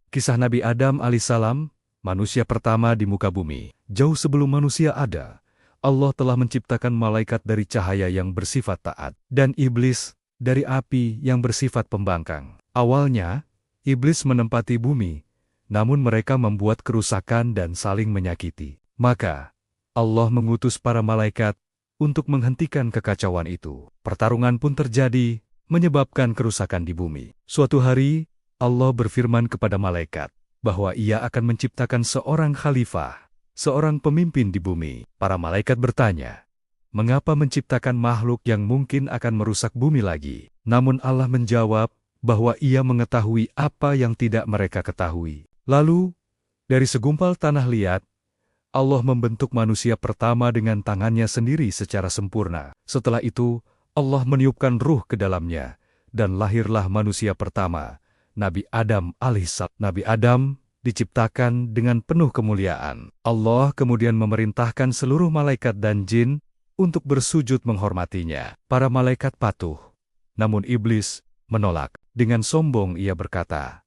Kisah Nabi Adam alaihissalam, manusia pertama di muka bumi. Jauh sebelum manusia ada, Allah telah menciptakan malaikat dari cahaya yang bersifat taat, dan iblis dari api yang bersifat pembangkang. Awalnya, iblis menempati bumi, namun mereka membuat kerusakan dan saling menyakiti. Maka, Allah mengutus para malaikat untuk menghentikan kekacauan itu. Pertarungan pun terjadi, menyebabkan kerusakan di bumi. Suatu hari, Allah berfirman kepada malaikat bahwa Ia akan menciptakan seorang khalifah, seorang pemimpin di bumi. Para malaikat bertanya, mengapa menciptakan makhluk yang mungkin akan merusak bumi lagi? Namun Allah menjawab bahwa Ia mengetahui apa yang tidak mereka ketahui. Lalu, dari segumpal tanah liat, Allah membentuk manusia pertama dengan tangannya sendiri secara sempurna. Setelah itu, Allah meniupkan ruh ke dalamnya, dan lahirlah manusia pertama, Nabi Adam alaihissalam. Nabi Adam diciptakan dengan penuh kemuliaan. Allah kemudian memerintahkan seluruh malaikat dan jin untuk bersujud menghormatinya. Para malaikat patuh, namun iblis menolak. Dengan sombong ia berkata,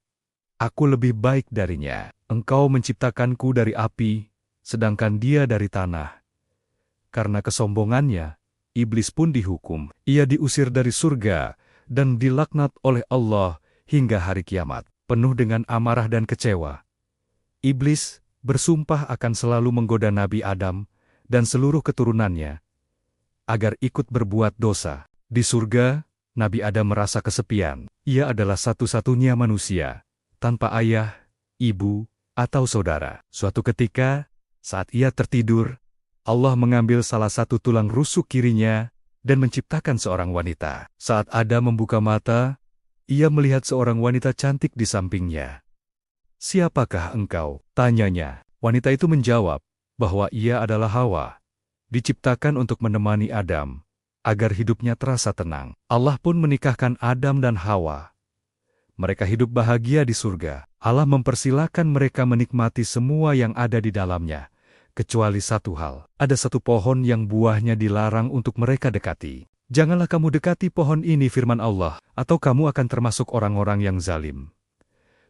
"Aku lebih baik darinya. Engkau menciptakanku dari api, sedangkan dia dari tanah." Karena kesombongannya, iblis pun dihukum. Ia diusir dari surga dan dilaknat oleh Allah hingga hari kiamat. Penuh dengan amarah dan kecewa, iblis bersumpah akan selalu menggoda Nabi Adam dan seluruh keturunannya agar ikut berbuat dosa. Di surga, Nabi Adam merasa kesepian. Ia adalah satu-satunya manusia tanpa ayah, ibu, atau saudara. Suatu ketika, saat ia tertidur, Allah mengambil salah satu tulang rusuk kirinya dan menciptakan seorang wanita. Saat Adam membuka mata, ia melihat seorang wanita cantik di sampingnya. "Siapakah engkau?" tanyanya. Wanita itu menjawab bahwa ia adalah Hawa, diciptakan untuk menemani Adam, agar hidupnya terasa tenang. Allah pun menikahkan Adam dan Hawa. Mereka hidup bahagia di surga. Allah mempersilakan mereka menikmati semua yang ada di dalamnya, kecuali satu hal. Ada satu pohon yang buahnya dilarang untuk mereka dekati. "Janganlah kamu dekati pohon ini," firman Allah, "atau kamu akan termasuk orang-orang yang zalim."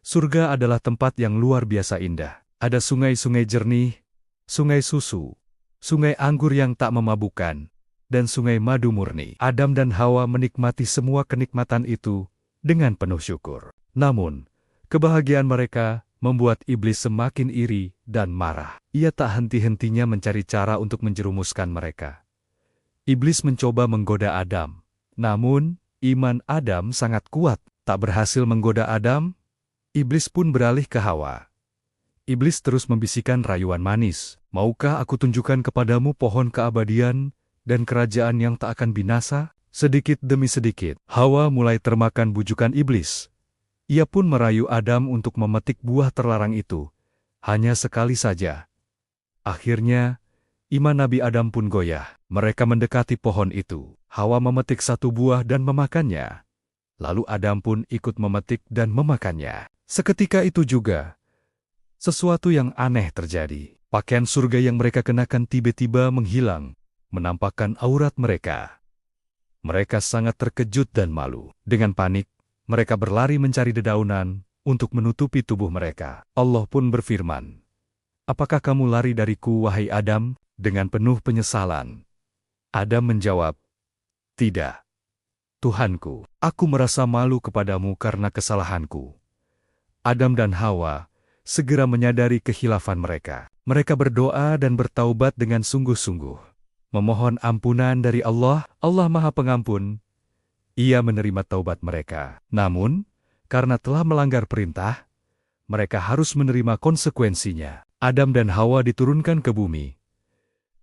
Surga adalah tempat yang luar biasa indah. Ada sungai-sungai jernih, sungai susu, sungai anggur yang tak memabukkan, dan sungai madu murni. Adam dan Hawa menikmati semua kenikmatan itu dengan penuh syukur. Namun, kebahagiaan mereka membuat iblis semakin iri dan marah. Ia tak henti-hentinya mencari cara untuk menjerumuskan mereka. Iblis mencoba menggoda Adam, namun iman Adam sangat kuat. Tak berhasil menggoda Adam, iblis pun beralih ke Hawa. Iblis terus membisikkan rayuan manis, "Maukah aku tunjukkan kepadamu pohon keabadian dan kerajaan yang tak akan binasa?" Sedikit demi sedikit, Hawa mulai termakan bujukan iblis. Ia pun merayu Adam untuk memetik buah terlarang itu, hanya sekali saja. Akhirnya, iman Nabi Adam pun goyah. Mereka mendekati pohon itu. Hawa memetik satu buah dan memakannya. Lalu Adam pun ikut memetik dan memakannya. Seketika itu juga, sesuatu yang aneh terjadi. Pakaian surga yang mereka kenakan tiba-tiba menghilang, menampakkan aurat mereka. Mereka sangat terkejut dan malu. Dengan panik, mereka berlari mencari dedaunan untuk menutupi tubuh mereka. Allah pun berfirman, "Apakah kamu lari dariku, wahai Adam?" dengan penuh penyesalan. Adam menjawab, "Tidak, Tuhanku, aku merasa malu kepadamu karena kesalahanku." Adam dan Hawa segera menyadari kehilafan mereka. Mereka berdoa dan bertaubat dengan sungguh-sungguh, memohon ampunan dari Allah. Allah Maha Pengampun. Ia menerima taubat mereka. Namun, karena telah melanggar perintah, mereka harus menerima konsekuensinya. Adam dan Hawa diturunkan ke bumi.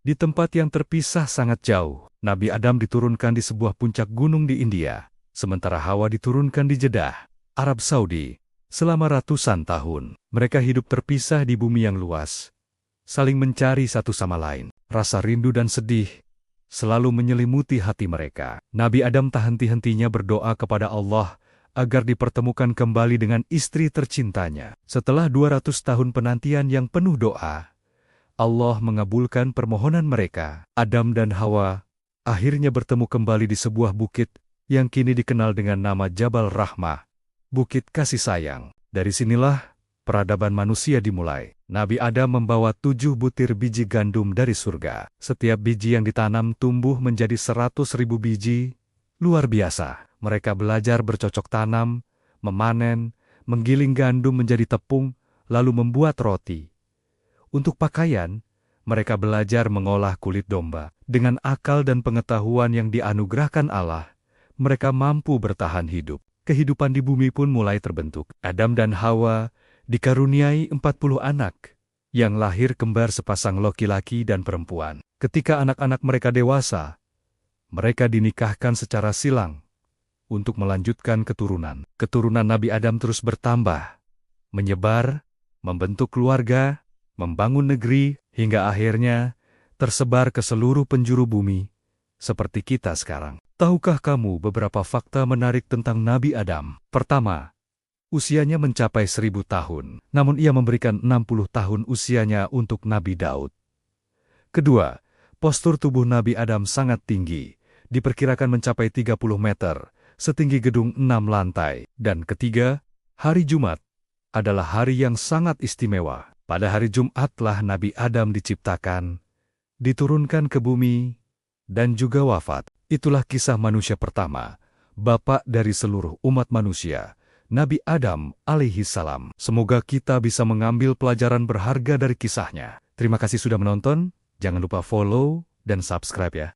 Di tempat yang terpisah sangat jauh, Nabi Adam diturunkan di sebuah puncak gunung di India, sementara Hawa diturunkan di Jeddah, Arab Saudi, selama ratusan tahun. Mereka hidup terpisah di bumi yang luas, saling mencari satu sama lain. Rasa rindu dan sedih selalu menyelimuti hati mereka. Nabi Adam tak henti-hentinya berdoa kepada Allah agar dipertemukan kembali dengan istri tercintanya. Setelah 200 tahun penantian yang penuh doa, Allah mengabulkan permohonan mereka. Adam dan Hawa akhirnya bertemu kembali di sebuah bukit yang kini dikenal dengan nama Jabal Rahmah, Bukit Kasih Sayang. Dari sinilah peradaban manusia dimulai. Nabi Adam membawa 7 butir biji gandum dari surga. Setiap biji yang ditanam tumbuh menjadi 100.000 biji. Luar biasa. Mereka belajar bercocok tanam, memanen, menggiling gandum menjadi tepung, lalu membuat roti. Untuk pakaian, mereka belajar mengolah kulit domba. Dengan akal dan pengetahuan yang dianugerahkan Allah, mereka mampu bertahan hidup. Kehidupan di bumi pun mulai terbentuk. Adam dan Hawa dikaruniai 40 anak, yang lahir kembar sepasang laki-laki dan perempuan. Ketika anak-anak mereka dewasa, mereka dinikahkan secara silang untuk melanjutkan keturunan. Keturunan Nabi Adam terus bertambah, menyebar, membentuk keluarga, membangun negeri, hingga akhirnya tersebar ke seluruh penjuru bumi, seperti kita sekarang. Tahukah kamu beberapa fakta menarik tentang Nabi Adam? Pertama, usianya mencapai 1000 tahun, namun ia memberikan 60 tahun usianya untuk Nabi Daud. Kedua, postur tubuh Nabi Adam sangat tinggi, diperkirakan mencapai 30 meter, setinggi gedung 6 lantai. Dan ketiga, hari Jumat adalah hari yang sangat istimewa. Pada hari Jumatlah Nabi Adam diciptakan, diturunkan ke bumi, dan juga wafat. Itulah kisah manusia pertama, bapak dari seluruh umat manusia, Nabi Adam alaihi salam. Semoga kita bisa mengambil pelajaran berharga dari kisahnya. Terima kasih sudah menonton, jangan lupa follow dan subscribe ya.